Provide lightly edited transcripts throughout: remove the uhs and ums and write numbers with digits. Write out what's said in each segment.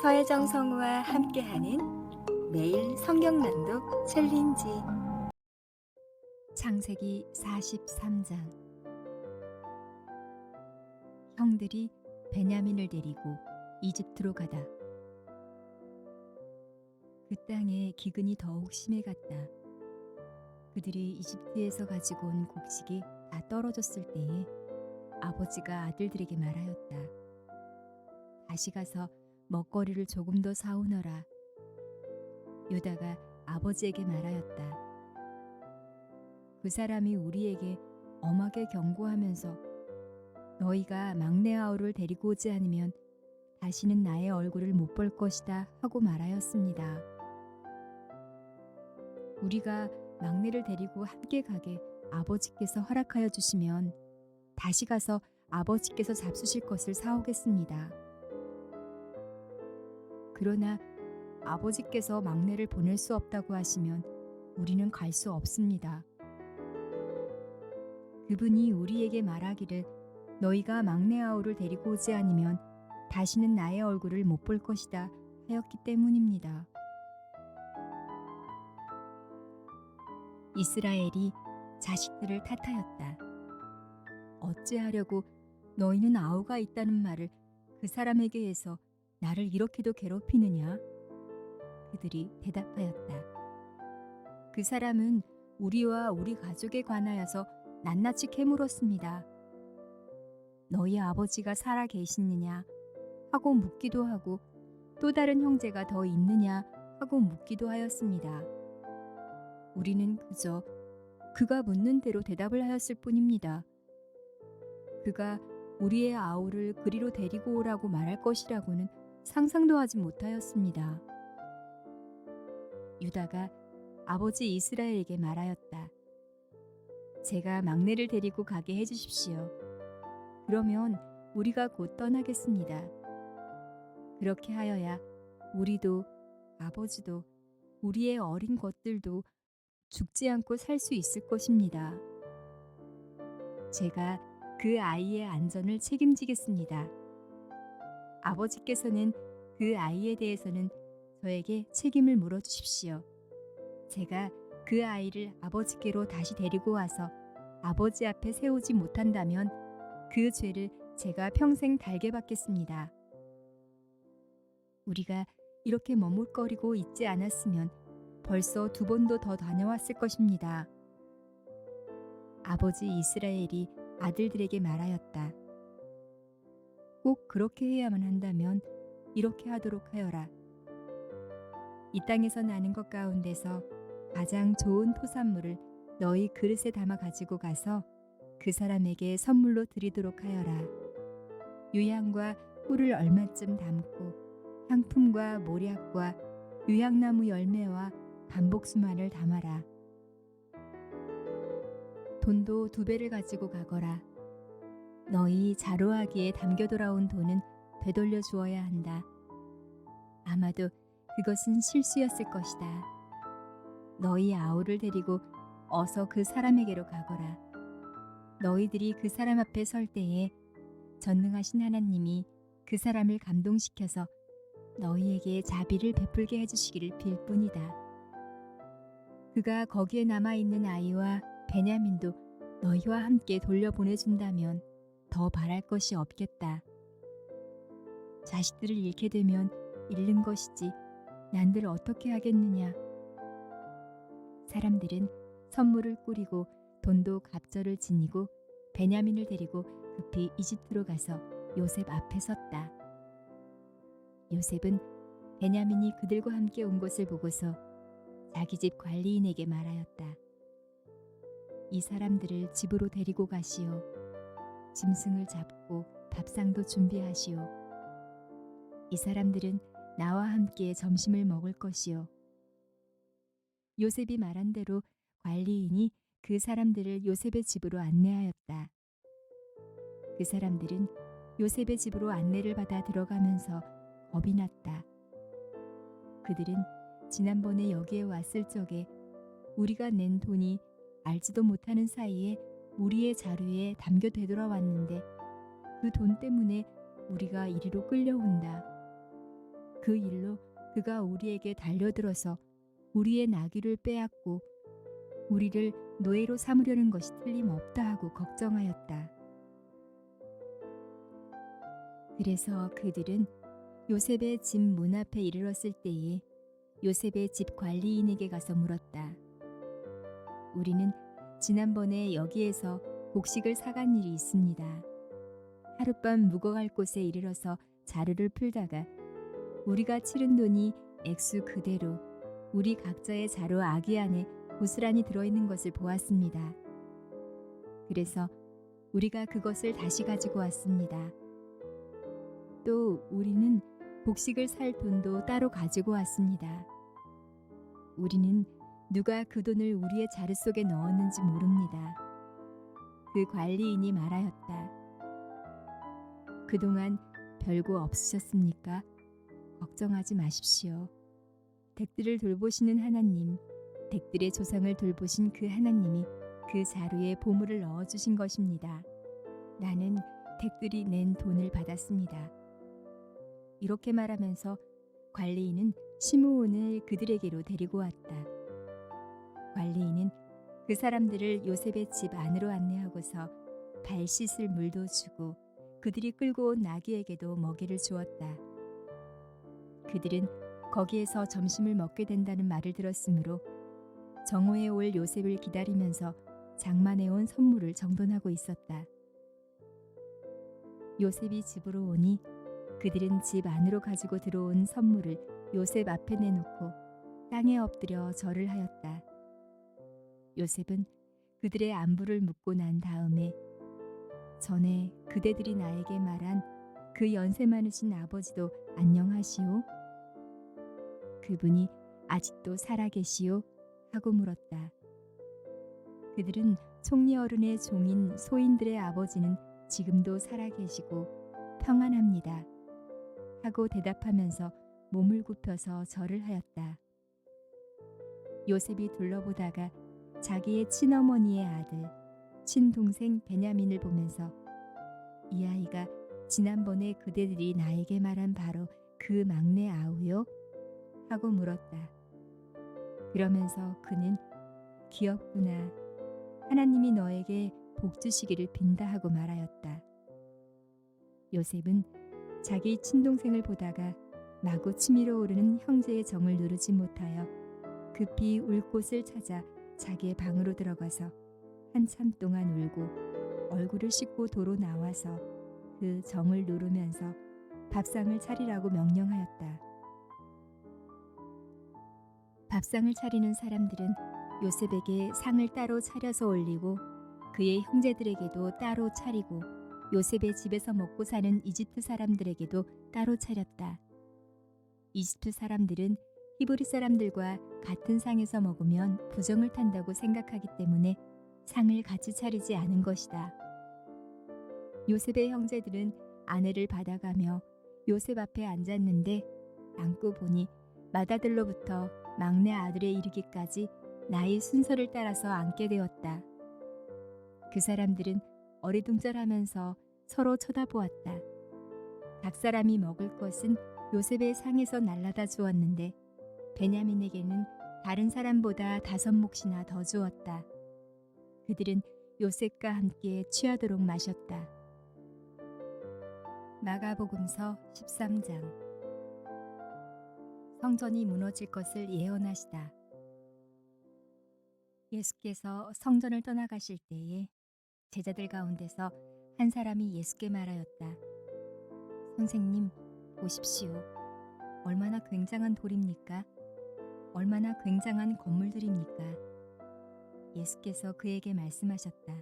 서혜정 성우와 함께하는 매일 성경 낭독 챌린지. 창세기 43장. 형들이 베냐민을 데리고 이집트로 가다. 그 땅에 기근이 더욱 심해갔다. 그들이 이집트에서 가지고 온 곡식이 다 떨어졌을 때에 아버지가 아들들에게 말하였다. 다시 가서 먹거리를 조금 더 사오너라. 유다가 아버지에게 말하였다. 그 사람이 우리에게 엄하게 경고하면서 너희가 막내 아우를 데리고 오지 않으면 다시는 나의 얼굴을 못 볼 것이다 하고 말하였습니다. 우리가 막내를 데리고 함께 가게 아버지께서 허락하여 주시면 다시 가서 아버지께서 잡수실 것을 사오겠습니다. 그러나 아버지께서 막내를 보낼 수 없다고 하시면 우리는 갈 수 없습니다. 그분이 우리에게 말하기를 너희가 막내 아우를 데리고 오지 않으면 다시는 나의 얼굴을 못 볼 것이다 하였기 때문입니다. 이스라엘이 자식들을 탓하였다. 어찌하려고 너희는 아우가 있다는 말을 그 사람에게 해서 나를 이렇게도 괴롭히느냐? 그들이 대답하였다. 그 사람은 우리와 우리 가족에 관하여서 낱낱이 캐물었습니다. 너희 아버지가 살아 계시느냐 하고 묻기도 하고 또 다른 형제가 더 있느냐 하고 묻기도 하였습니다. 우리는 그저 그가 묻는 대로 대답을 하였을 뿐입니다. 그가 우리의 아우를 그리로 데리고 오라고 말할 것이라고는 상상도 하지 못하였습니다. 유다가 아버지 이스라엘에게 말하였다. 제가 막내를 데리고 가게 해주십시오. 그러면 우리가 곧 떠나겠습니다. 그렇게 하여야 우리도 아버지도 우리의 어린 것들도 죽지 않고 살 수 있을 것입니다. 제가 그 아이의 안전을 책임지겠습니다. 아버지께서는 그 아이에 대해서는 저에게 책임을 물어주십시오. 제가 그 아이를 아버지께로 다시 데리고 와서 아버지 앞에 세우지 못한다면 그 죄를 제가 평생 달게 받겠습니다. 우리가 이렇게 머뭇거리고 있지 않았으면 벌써 2번도 더 다녀왔을 것입니다. 아버지 이스라엘이 아들들에게 말하였다. 꼭 그렇게 해야만 한다면 이렇게 하도록 하여라. 이 땅에서 나는 것 가운데서 가장 좋은 토산물을 너희 그릇에 담아 가지고 가서 그 사람에게 선물로 드리도록 하여라. 유향과 꿀을 얼마쯤 담고 향품과 모략과 유향나무 열매와 반복수만을 담아라. 돈도 2배를 가지고 가거라. 너희 자로하기에 담겨 돌아온 돈은 되돌려 주어야 한다. 아마도 그것은 실수였을 것이다. 너희 아우를 데리고 어서 그 사람에게로 가거라. 너희들이 그 사람 앞에 설 때에 전능하신 하나님이 그 사람을 감동시켜서 너희에게 자비를 베풀게 해주시기를 빌 뿐이다. 그가 거기에 남아있는 아이와 베냐민도 너희와 함께 돌려보내준다면 더 바랄 것이 없겠다. 자식들을 잃게 되면 잃는 것이지 난들 어떻게 하겠느냐. 사람들은 선물을 꾸리고 돈도 갑절을 지니고 베냐민을 데리고 급히 이집트로 가서 요셉 앞에 섰다. 요셉은 베냐민이 그들과 함께 온 것을 보고서 자기 집 관리인에게 말하였다. 이 사람들을 집으로 데리고 가시오. 짐승을 잡고 밥상도 준비하시오. 이 사람들은 나와 함께 점심을 먹을 것이오. 요셉이 말한 대로 관리인이 그 사람들을 요셉의 집으로 안내하였다. 그 사람들은 요셉의 집으로 안내를 받아 들어가면서 겁이 났다. 그들은 지난번에 여기에 왔을 적에 우리가 낸 돈이 알지도 못하는 사이에 우리의 자루에 담겨 되돌아왔는데 그 돈 때문에 우리가 이리로 끌려온다. 그 일로 그가 우리에게 달려들어서 우리의 나귀를 빼앗고 우리를 노예로 삼으려는 것이 틀림없다 하고 걱정하였다. 그래서 그들은 요셉의 집 문 앞에 이르렀을 때에 요셉의 집 관리인에게 가서 물었다. 우리는 지난번에 여기에서 곡식을 사간 일이 있습니다. 하룻밤 묵어갈 곳에 이르러서 자루를 풀다가 우리가 치른 돈이 액수 그대로 우리 각자의 자루 아기 안에 고스란히 들어있는 것을 보았습니다. 그래서 우리가 그것을 다시 가지고 왔습니다. 또 우리는 곡식을 살 돈도 따로 가지고 왔습니다. 우리는 누가 그 돈을 우리의 자루 속에 넣었는지 모릅니다. 그 관리인이 말하였다. 그동안 별거 없으셨습니까? 걱정하지 마십시오. 댁들을 돌보시는 하나님, 댁들의 조상을 돌보신 그 하나님이 그 자루에 보물을 넣어주신 것입니다. 나는 댁들이 낸 돈을 받았습니다. 이렇게 말하면서 관리인은 시므온을 그들에게로 데리고 왔다. 관리인은 그 사람들을 요셉의 집 안으로 안내하고서 발 씻을 물도 주고 그들이 끌고 온 나귀에게도 먹이를 주었다. 그들은 거기에서 점심을 먹게 된다는 말을 들었으므로 정오에 올 요셉을 기다리면서 장만해 온 선물을 정돈하고 있었다. 요셉이 집으로 오니 그들은 집 안으로 가지고 들어온 선물을 요셉 앞에 내놓고 땅에 엎드려 절을 하였다. 요셉은 그들의 안부를 묻고 난 다음에 전에 그대들이 나에게 말한 그 연세 많으신 아버지도 안녕하시오? 그분이 아직도 살아계시오? 하고 물었다. 그들은 총리 어른의 종인 소인들의 아버지는 지금도 살아계시고 평안합니다. 하고 대답하면서 몸을 굽혀서 절을 하였다. 요셉이 둘러보다가 자기의 친어머니의 아들, 친동생 베냐민을 보면서 이 아이가 지난번에 그대들이 나에게 말한 바로 그 막내 아우요? 하고 물었다. 그러면서 그는 귀엽구나. 하나님이 너에게 복 주시기를 빈다 하고 말하였다. 요셉은 자기 친동생을 보다가 마구 치밀어 오르는 형제의 정을 누르지 못하여 급히 울 곳을 찾아 자기의 방으로 들어가서 한참 동안 울고 얼굴을 씻고 도로 나와서 그 정을 누르면서 밥상을 차리라고 명령하였다. 밥상을 차리는 사람들은 요셉에게 상을 따로 차려서 올리고 그의 형제들에게도 따로 차리고 요셉의 집에서 먹고 사는 이집트 사람들에게도 따로 차렸다. 이집트 사람들은 히브리 사람들과 같은 상에서 먹으면 부정을 탄다고 생각하기 때문에 상을 같이 차리지 않은 것이다. 요셉의 형제들은 아내를 받아가며 요셉 앞에 앉았는데 앉고 보니 맏아들로부터 막내 아들에 이르기까지 나이 순서를 따라서 앉게 되었다. 그 사람들은 어리둥절하면서 서로 쳐다보았다. 각 사람이 먹을 것은 요셉의 상에서 날라다 주었는데 베냐민에게는 다른 사람보다 5몫이나 더 주었다. 그들은 요셉과 함께 취하도록 마셨다. 마가복음서 13장. 성전이 무너질 것을 예언하시다. 예수께서 성전을 떠나가실 때에 제자들 가운데서 한 사람이 예수께 말하였다. 선생님, 보십시오. 얼마나 굉장한 돌입니까? 얼마나 굉장한 건물들입니까? 예수께서 그에게 말씀하셨다.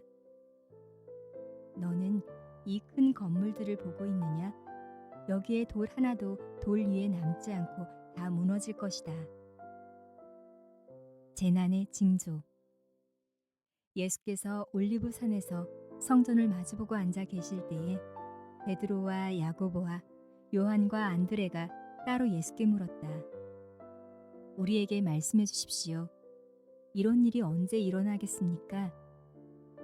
너는 이 큰 건물들을 보고 있느냐? 여기에 돌 하나도 돌 위에 남지 않고 다 무너질 것이다. 재난의 징조. 예수께서 올리브산에서 성전을 마주보고 앉아 계실 때에 베드로와 야고보와 요한과 안드레가 따로 예수께 물었다. 우리에게 말씀해 주십시오. 이런 일이 언제 일어나겠습니까?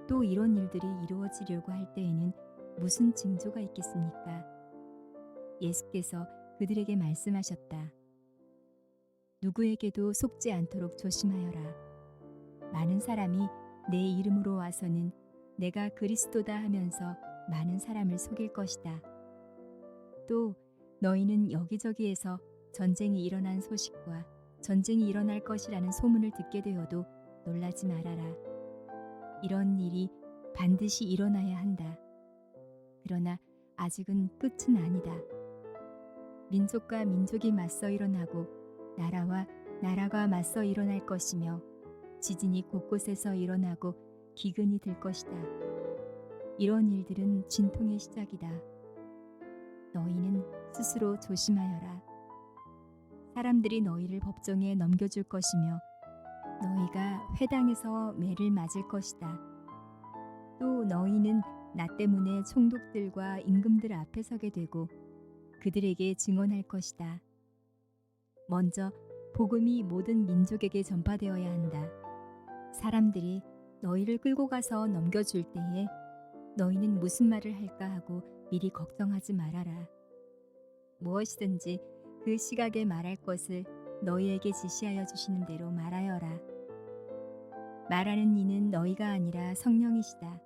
또 이런 일들이 이루어지려고 할 때에는 무슨 징조가 있겠습니까? 예수께서 그들에게 말씀하셨다. 누구에게도 속지 않도록 조심하여라. 많은 사람이 내 이름으로 와서는 내가 그리스도다 하면서 많은 사람을 속일 것이다. 또 너희는 여기저기에서 전쟁이 일어난 소식과 전쟁이 일어날 것이라는 소문을 듣게 되어도 놀라지 말아라. 이런 일이 반드시 일어나야 한다. 그러나 아직은 끝은 아니다. 민족과 민족이 맞서 일어나고 나라와 나라가 맞서 일어날 것이며 지진이 곳곳에서 일어나고 기근이 들 것이다. 이런 일들은 진통의 시작이다. 너희는 스스로 조심하여라. 사람들이 너희를 법정에 넘겨줄 것이며 너희가 회당에서 매를 맞을 것이다. 또 너희는 나 때문에 총독들과 임금들 앞에 서게 되고 그들에게 증언할 것이다. 먼저 복음이 모든 민족에게 전파되어야 한다. 사람들이 너희를 끌고 가서 넘겨줄 때에 너희는 무슨 말을 할까 하고 미리 걱정하지 말아라. 무엇이든지 그 시각에 말할 것을 너희에게 지시하여 주시는 대로 말하여라. 말하는 이는 너희가 아니라 성령이시다.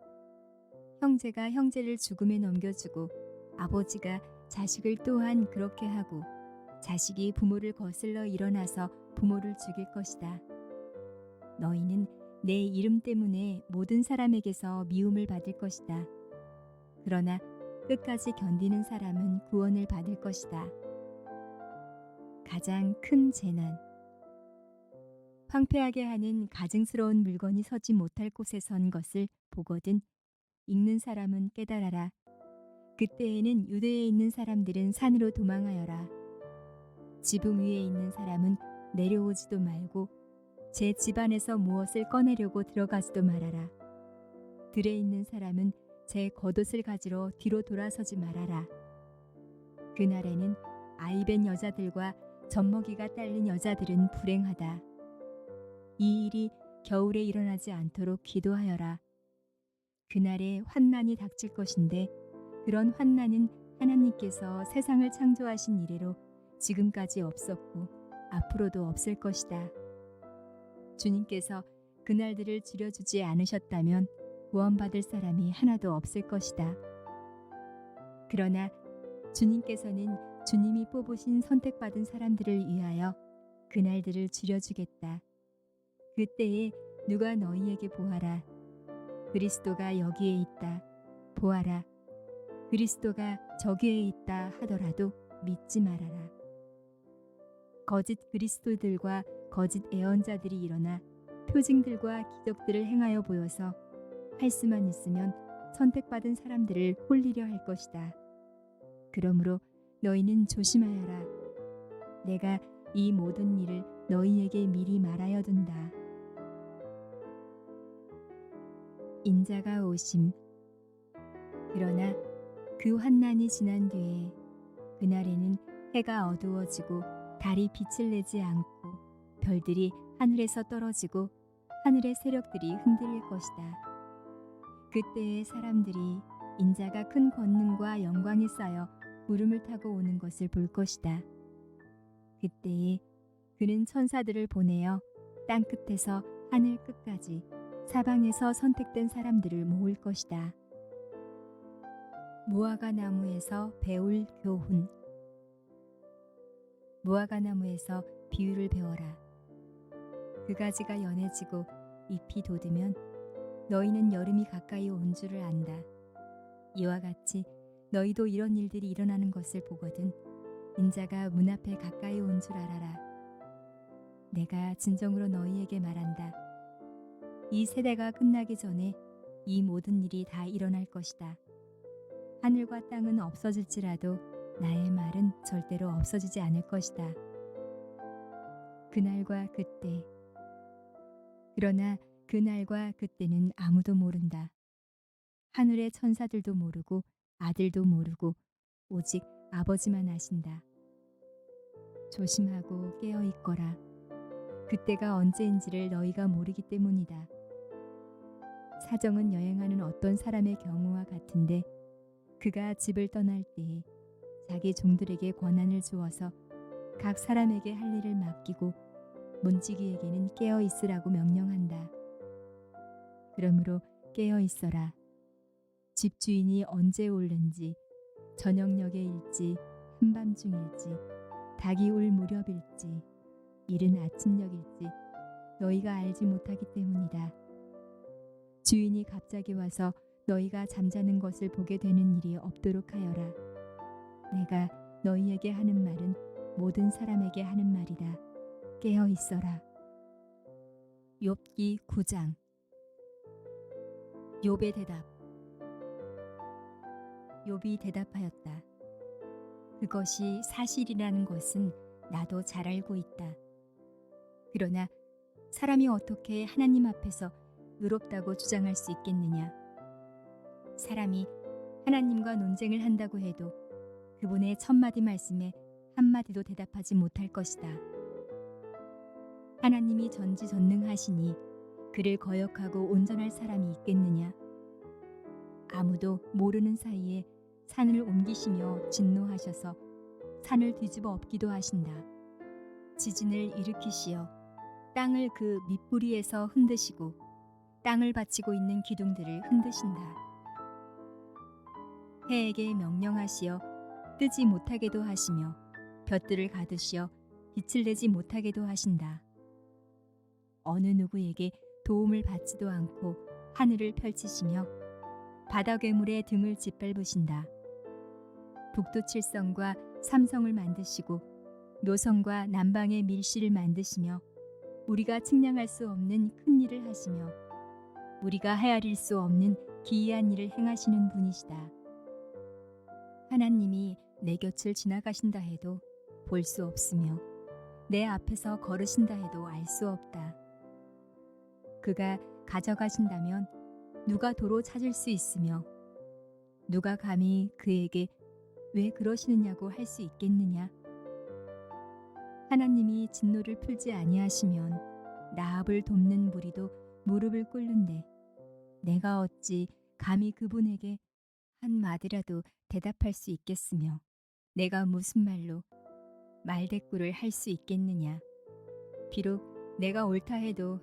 형제가 형제를 죽음에 넘겨주고 아버지가 자식을 또한 그렇게 하고 자식이 부모를 거슬러 일어나서 부모를 죽일 것이다. 너희는 내 이름 때문에 모든 사람에게서 미움을 받을 것이다. 그러나 끝까지 견디는 사람은 구원을 받을 것이다. 가장 큰 재난. 황폐하게 하는 가증스러운 물건이 서지 못할 곳에 선 것을 보거든 읽는 사람은 깨달아라. 그때에는 유대에 있는 사람들은 산으로 도망하여라. 지붕 위에 있는 사람은 내려오지도 말고 제 집안에서 무엇을 꺼내려고 들어가지도 말아라. 들에 있는 사람은 제 겉옷을 가지러 뒤로 돌아서지 말아라. 그날에는 아이벤 여자들과 젖먹이가 딸린 여자들은 불행하다. 이 일이 겨울에 일어나지 않도록 기도하여라. 그날에 환난이 닥칠 것인데 그런 환난은 하나님께서 세상을 창조하신 이래로 지금까지 없었고 앞으로도 없을 것이다. 주님께서 그날들을 줄여주지 않으셨다면 구원받을 사람이 하나도 없을 것이다. 그러나 주님께서는 주님이 뽑으신 선택받은 사람들을 위하여 그날들을 줄여주겠다. 그때에 누가 너희에게 보아라. 그리스도가 여기에 있다. 보아라. 그리스도가 저기에 있다 하더라도 믿지 말아라. 거짓 그리스도들과 거짓 예언자들이 일어나 표징들과 기적들을 행하여 보여서 할 수만 있으면 선택받은 사람들을 홀리려 할 것이다. 그러므로 너희는 조심하여라. 내가 이 모든 일을 너희에게 미리 말하여 둔다. 인자가 오심. 그러나 그 환난이 지난 뒤에 그날에는 해가 어두워지고 달이 빛을 내지 않고 별들이 하늘에서 떨어지고 하늘의 세력들이 흔들릴 것이다. 그때의 사람들이 인자가 큰 권능과 영광에 쌓여 구름을 타고 오는 것을 볼 것이다. 그때에 그는 천사들을 보내어 땅 끝에서 하늘 끝까지 사방에서 선택된 사람들을 모을 것이다. 무화과 나무에서 배울 교훈. 무화과 나무에서 비유를 배워라. 그 가지가 연해지고 잎이 돋으면 너희는 여름이 가까이 온 줄을 안다. 이와 같이 너희도 이런 일들이 일어나는 것을 보거든 인자가 문 앞에 가까이 온 줄 알아라. 내가 진정으로 너희에게 말한다. 이 세대가 끝나기 전에 이 모든 일이 다 일어날 것이다. 하늘과 땅은 없어질지라도 나의 말은 절대로 없어지지 않을 것이다. 그날과 그때. 그러나 그날과 그때는 아무도 모른다. 하늘의 천사들도 모르고 아들도 모르고 오직 아버지만 아신다. 조심하고 깨어 있거라. 그때가 언제인지를 너희가 모르기 때문이다. 사정은 여행하는 어떤 사람의 경우와 같은데 그가 집을 떠날 때에 자기 종들에게 권한을 주어서 각 사람에게 할 일을 맡기고 문지기에게는 깨어 있으라고 명령한다. 그러므로 깨어 있어라. 집주인이 언제 올는지, 저녁녘에일지, 한밤중일지, 닭이 울 무렵일지, 이른 아침녘일지 너희가 알지 못하기 때문이다. 주인이 갑자기 와서 너희가 잠자는 것을 보게 되는 일이 없도록 하여라. 내가 너희에게 하는 말은 모든 사람에게 하는 말이다. 깨어 있어라. 욥기 9장. 욥의 대답. 욥이 대답하였다. 그것이 사실이라는 것은 나도 잘 알고 있다. 그러나 사람이 어떻게 하나님 앞에서 의롭다고 주장할 수 있겠느냐? 사람이 하나님과 논쟁을 한다고 해도 그분의 천마디 말씀에 한마디도 대답하지 못할 것이다. 하나님이 전지전능하시니 그를 거역하고 온전할 사람이 있겠느냐? 아무도 모르는 사이에 산을 옮기시며 진노하셔서 산을 뒤집어 엎기도 하신다. 지진을 일으키시어 땅을 그 밑부리에서 흔드시고 땅을 받치고 있는 기둥들을 흔드신다. 해에게 명령하시어 뜨지 못하게도 하시며 볕들을 가두시어 빛을 내지 못하게도 하신다. 어느 누구에게 도움을 받지도 않고 하늘을 펼치시며 바다 괴물의 등을 짓밟으신다. 북두칠성과 삼성을 만드시고 노성과 남방의 밀실을 만드시며 우리가 측량할 수 없는 큰 일을 하시며 우리가 헤아릴 수 없는 기이한 일을 행하시는 분이시다. 하나님이 내 곁을 지나가신다 해도 볼 수 없으며 내 앞에서 걸으신다 해도 알 수 없다. 그가 가져가신다면 누가 도로 찾을 수 있으며 누가 감히 그에게 왜 그러시느냐고 할 수 있겠느냐? 하나님이 진노를 풀지 아니하시면 라합을 돕는 무리도 무릎을 꿇는데 내가 어찌 감히 그분에게 한 마디라도 대답할 수 있겠으며 내가 무슨 말로 말대꾸를 할 수 있겠느냐? 비록 내가 옳다 해도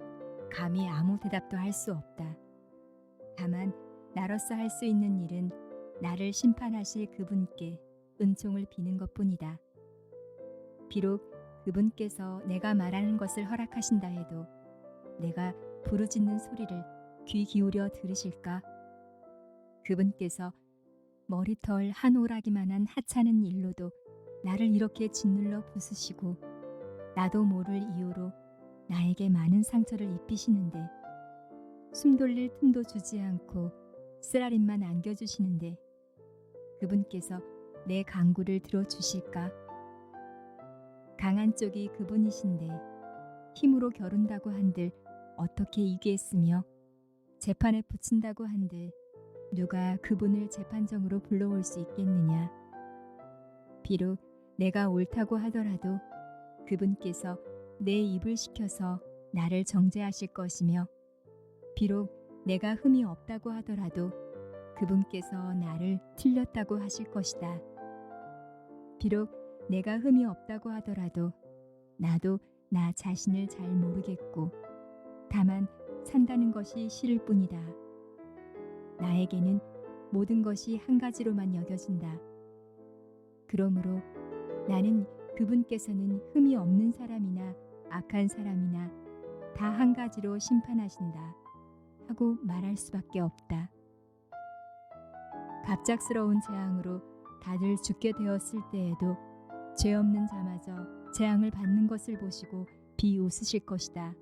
감히 아무 대답도 할 수 없다. 다만 나로서 할 수 있는 일은 나를 심판하실 그분께 은총을 비는 것뿐이다. 비록 그분께서 내가 말하는 것을 허락하신다 해도 내가 부르짖는 소리를 귀 기울여 들으실까? 그분께서 머리털 한 오라기만한 하찮은 일로도 나를 이렇게 짓눌러 부수시고 나도 모를 이유로 나에게 많은 상처를 입히시는데 숨 돌릴 틈도 주지 않고 쓰라림만 안겨주시는데 그분께서 내 간구를 들어주실까? 강한 쪽이 그분이신데 힘으로 겨룬다고 한들 어떻게 이기겠으며 재판에 붙인다고 한들 누가 그분을 재판정으로 불러올 수 있겠느냐? 비록 내가 옳다고 하더라도 그분께서 내 입을 시켜서 나를 정죄하실 것이며 비록 내가 흠이 없다고 하더라도 그분께서 나를 틀렸다고 하실 것이다. 비록 내가 흠이 없다고 하더라도 나도 나 자신을 잘 모르겠고 다만 산다는 것이 싫을 뿐이다. 나에게는 모든 것이 한 가지로만 여겨진다. 그러므로 나는 그분께서는 흠이 없는 사람이나 악한 사람이나 다 한 가지로 심판하신다 하고 말할 수밖에 없다. 갑작스러운 재앙으로 다들 죽게 되었을 때에도 죄 없는 자마저 재앙을 받는 것을 보시고 비웃으실 것이다.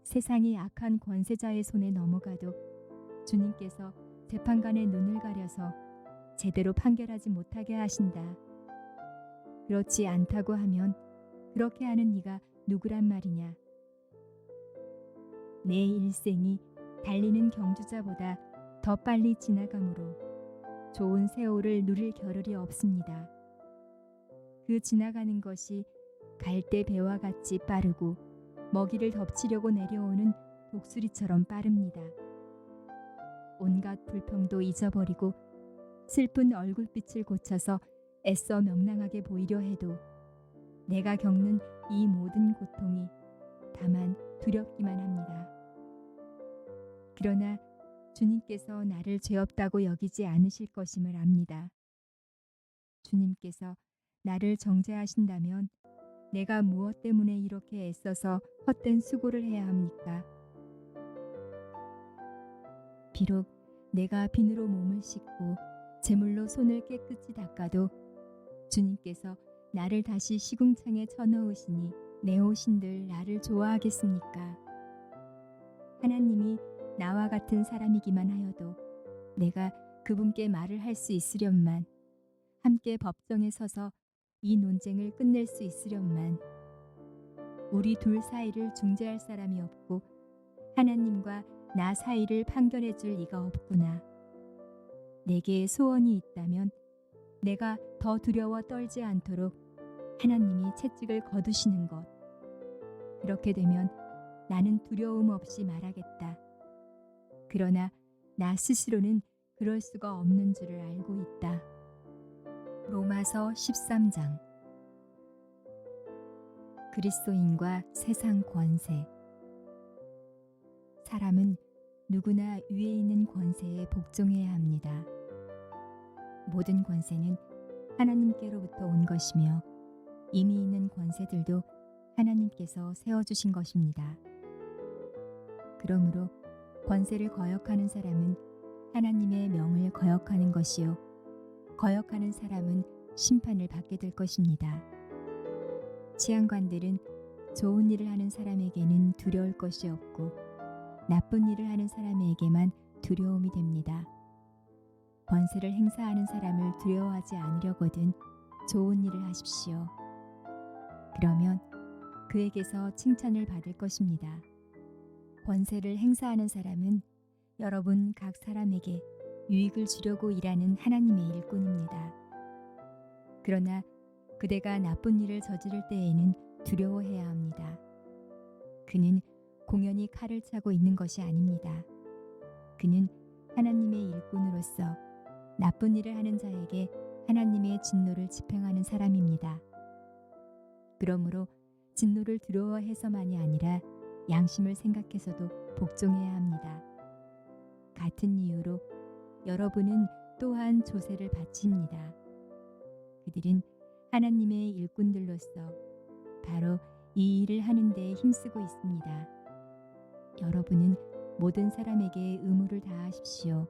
세상이 악한 권세자의 손에 넘어가도 주님께서 재판관의 눈을 가려서 제대로 판결하지 못하게 하신다. 그렇지 않다고 하면 그렇게 하는 네가 누구란 말이냐? 내 일생이 달리는 경주자보다 더 빨리 지나가므로 좋은 세월을 누릴 겨를이 없습니다. 그 지나가는 것이 갈대 배와 같이 빠르고 먹이를 덮치려고 내려오는 독수리처럼 빠릅니다. 온갖 불평도 잊어버리고 슬픈 얼굴빛을 고쳐서 애써 명랑하게 보이려 해도 내가 겪는 이 모든 고통이 다만 두렵기만 합니다. 그러나 주님께서 나를 죄 없다고 여기지 않으실 것임을 압니다. 주님께서 나를 정죄하신다면 내가 무엇 때문에 이렇게 애써서 헛된 수고를 해야 합니까? 비록 내가 비누로 몸을 씻고 제물로 손을 깨끗이 닦아도 주님께서 나를 다시 시궁창에 쳐넣으시니 내 옷인들 나를 좋아하겠습니까? 하나님이 나와 같은 사람이기만 하여도 내가 그분께 말을 할 수 있으련만, 함께 법정에 서서 이 논쟁을 끝낼 수 있으련만, 우리 둘 사이를 중재할 사람이 없고 하나님과 나 사이를 판결해 줄 이가 없구나. 내게 소원이 있다면 내가 더 두려워 떨지 않도록 하나님이 채찍을 거두시는 것. 그렇게 되면 나는 두려움 없이 말하겠다. 그러나 나 스스로는 그럴 수가 없는 줄을 알고 있다. 로마서 13장. 그리스도인과 세상 권세. 사람은 누구나 위에 있는 권세에 복종해야 합니다. 모든 권세는 하나님께로부터 온 것이며 이미 있는 권세들도 하나님께서 세워주신 것입니다. 그러므로 권세를 거역하는 사람은 하나님의 명을 거역하는 것이요, 거역하는 사람은 심판을 받게 될 것입니다. 치안관들은 좋은 일을 하는 사람에게는 두려울 것이 없고 나쁜 일을 하는 사람에게만 두려움이 됩니다. 권세를 행사하는 사람을 두려워하지 않으려거든 좋은 일을 하십시오. 그러면 그에게서 칭찬을 받을 것입니다. 권세를 행사하는 사람은 여러분 각 사람에게 유익을 주려고 일하는 하나님의 일꾼입니다. 그러나 그대가 나쁜 일을 저지를 때에는 두려워해야 합니다. 그는 공연히 칼을 차고 있는 것이 아닙니다. 그는 하나님의 일꾼으로서 나쁜 일을 하는 자에게 하나님의 진노를 집행하는 사람입니다. 그러므로 진노를 두려워해서만이 아니라 양심을 생각해서도 복종해야 합니다. 같은 이유로 여러분은 또한 조세를 바칩니다. 그들은 하나님의 일꾼들로서 바로 이 일을 하는 데 힘쓰고 있습니다. 여러분은 모든 사람에게 의무를 다하십시오.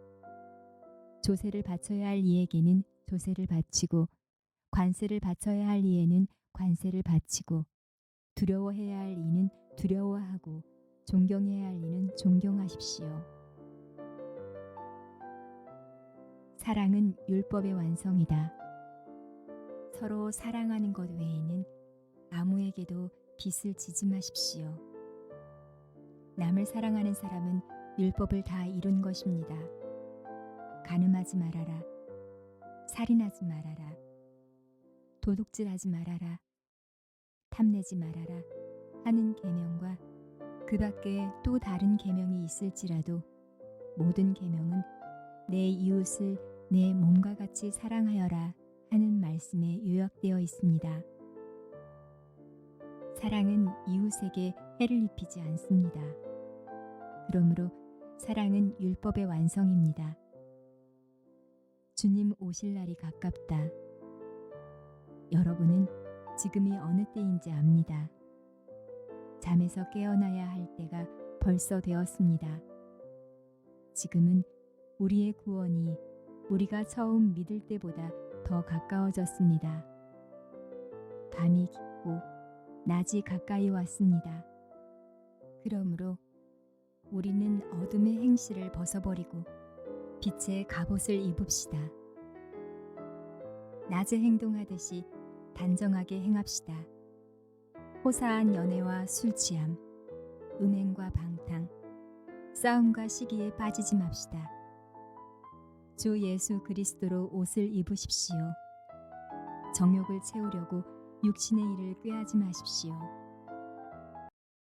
조세를 바쳐야 할 이에게는 조세를 바치고 관세를 바쳐야 할 이에는 관세를 바치고 두려워해야 할 이는 두려워하고 존경해야 할 이는 존경하십시오. 사랑은 율법의 완성이다. 서로 사랑하는 것 외에는 아무에게도 빚을 지지 마십시오. 남을 사랑하는 사람은 율법을 다 이룬 것입니다. 간음하지 말아라. 살인하지 말아라. 도둑질하지 말아라. 탐내지 말아라 하는 계명과 그 밖에 또 다른 계명이 있을지라도 모든 계명은 내 이웃을 내 몸과 같이 사랑하여라 하는 말씀에 요약되어 있습니다. 사랑은 이웃에게 해를 입히지 않습니다. 그러므로 사랑은 율법의 완성입니다. 주님 오실 날이 가깝다. 여러분은 지금이 어느 때인지 압니다. 잠에서 깨어나야 할 때가 벌써 되었습니다. 지금은 우리의 구원이 우리가 처음 믿을 때보다 더 가까워졌습니다. 밤이 깊고 낮이 가까이 왔습니다. 그러므로 우리는 어둠의 행실을 벗어버리고 빛의 갑옷을 입읍시다. 낮에 행동하듯이 단정하게 행합시다. 호사한 연애와 술 취함, 음행과 방탕, 싸움과 시기에 빠지지 맙시다. 주 예수 그리스도로 옷을 입으십시오. 정욕을 채우려고 육신의 일을 꾀하지 마십시오.